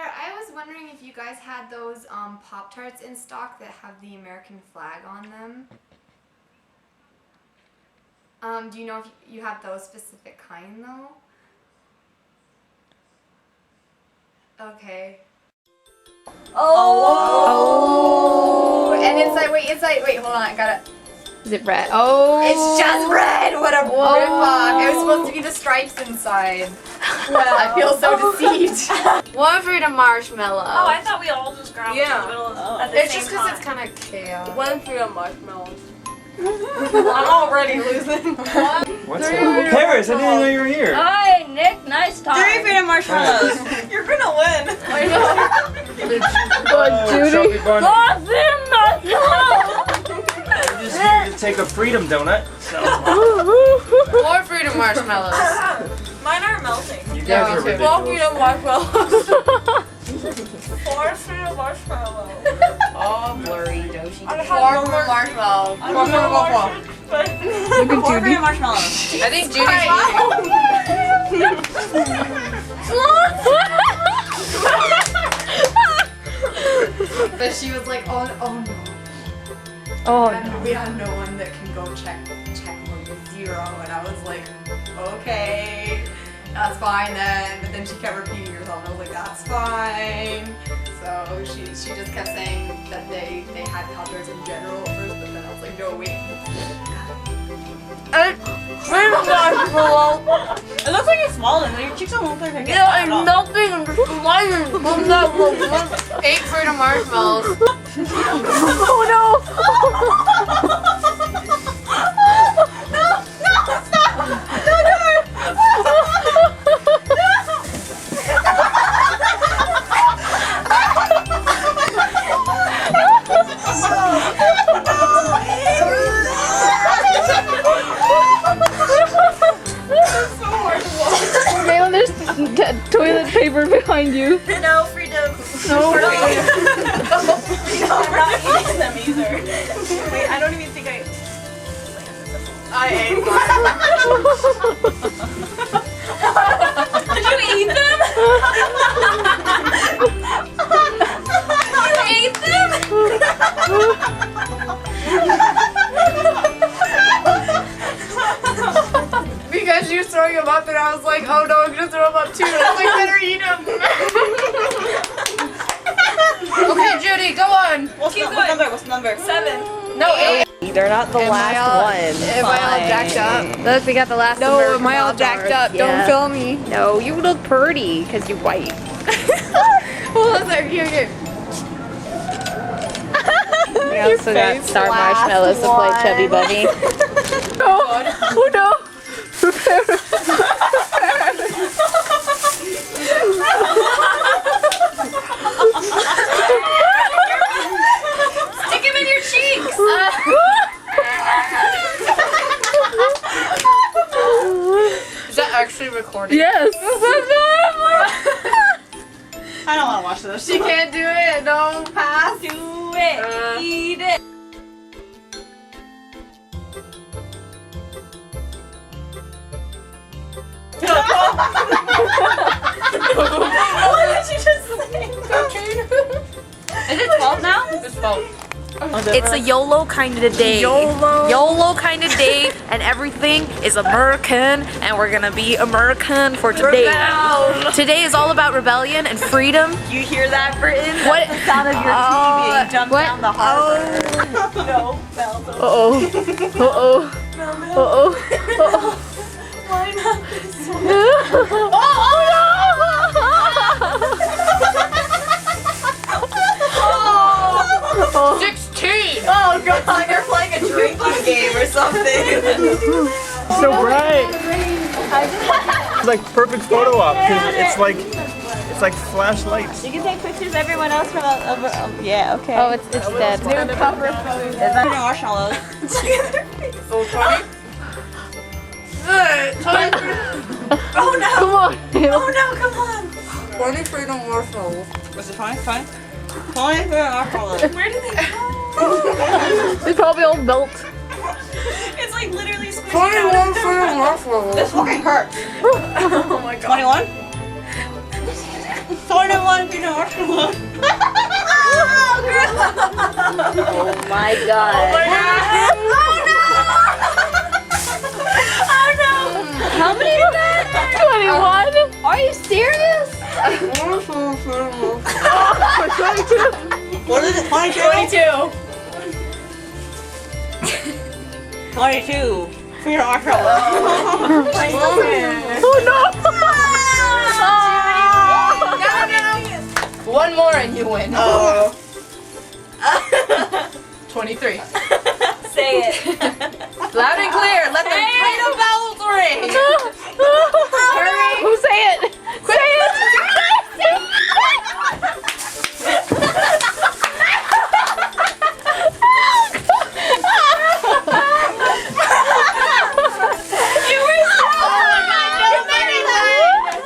there, I was wondering if you guys had those Pop-Tarts in stock that have the American flag on them. Do you know if you have those specific kind though? Okay. Oh! And inside, wait, hold on, I got it. Is it red? Oh! It's just red! What a rip-off! It was supposed to be the stripes inside. Well, I feel so deceived. One Freedom Marshmallow. Oh, I thought we all just grabbed in the middle at the It's same just because time. it's kind of chaos. One Freedom Marshmallows. I'm already losing. What's up? Paris, I didn't know you were here. Hi, Nick. Nice talk. 3 Freedom Marshmallows. You're gonna win. I know. Judy. I just here to take a freedom donut. So. More Freedom Marshmallows. Mine are melting. You guys are ridiculous. 4 Freedom Marshmallows. 4 Freedom Marshmallows. All blurry, Doshi. 4 more marshmallows. 4 Freedom Marshmallows. I think Judy's But she was like, oh no. Oh, We had no one that can go check one with 0, and I was like, okay, that's fine then. But then she kept repeating herself, and I was like, that's fine. So she just kept saying that they had Pop-Tarts in general at first, but then I was like, no wait. Freedom Marshmallow. It looks like it's swollen. Your cheeks don't look like they're getting Yeah, fat at all. I'm melting and just sliding from that one. 8 Freedom Marshmallows. Oh no! Mail, there's toilet paper behind you. No freedom. No. I'm not eating them either. Wait, I don't even think I ate Did you eat them? You ate them? Because she was throwing them up, and I was like, oh no, I'm gonna throw them up too. I was like, better eat them. Okay, Judy, go on. What's the number? 7. No, 8. They're not the last one. Am I all jacked up? Look, we got the last No, American am I all Pop-Tarts. jacked up? Yeah. Don't film me. No, you look pretty because you're white. Hold on, here. We also got Star Marshmallows to play Chubby Bunny. Oh no! Stick him in your cheeks. Is that actually recording? Yes. I don't want to watch this. She can't do it. No, pass. Do it. Eat it. What did she just say? Is it 12 now? It's 12. It's a YOLO kind of day. YOLO kind of day, and everything is American, and we're gonna be American for today. Rebel. Today is all about rebellion and freedom. You hear that, Britain? What? The sound of your TV jump what? down the harbor. No, Belle. Uh-oh. Uh-oh. Uh-oh. Uh-oh. Why not this one? Oh, 16! Oh god, you're playing a drinking game or something. So bright. It's like perfect photo op because it's like flashlights. You can take pictures of everyone else from yeah, okay. Oh, it's dead. Is that marshmallows? Oh no! Come on. Oh no, come on! 20 Freedom Marshmallows. Was it 20? 20? 20 for marshmallows. Where did they go? They probably all melt. It's like literally squishing 21 Freedom Marshmallows. This fucking hurts. Oh my god. 21? 21 want to be marshmallow. Oh my god. How many is that? 21. Are you serious? What is it? 22? 22. For your marshmallow. Oh no! One more and you win. Oh. 23. Say it. Loud and clear. Let the title bells ring. Hurry. Who say it? Say it.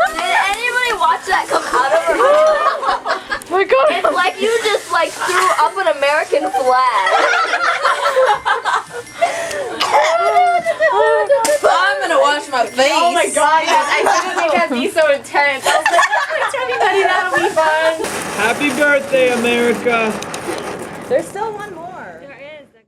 Did anybody watch that come out of her mouth? Oh my god. It's like you just like threw up an American flag. I'm gonna wash my face. Oh my god, yes, I didn't think that'd be so intense. I was like, oh my Teddy, that'll be fun. Happy birthday, America. There's still one more.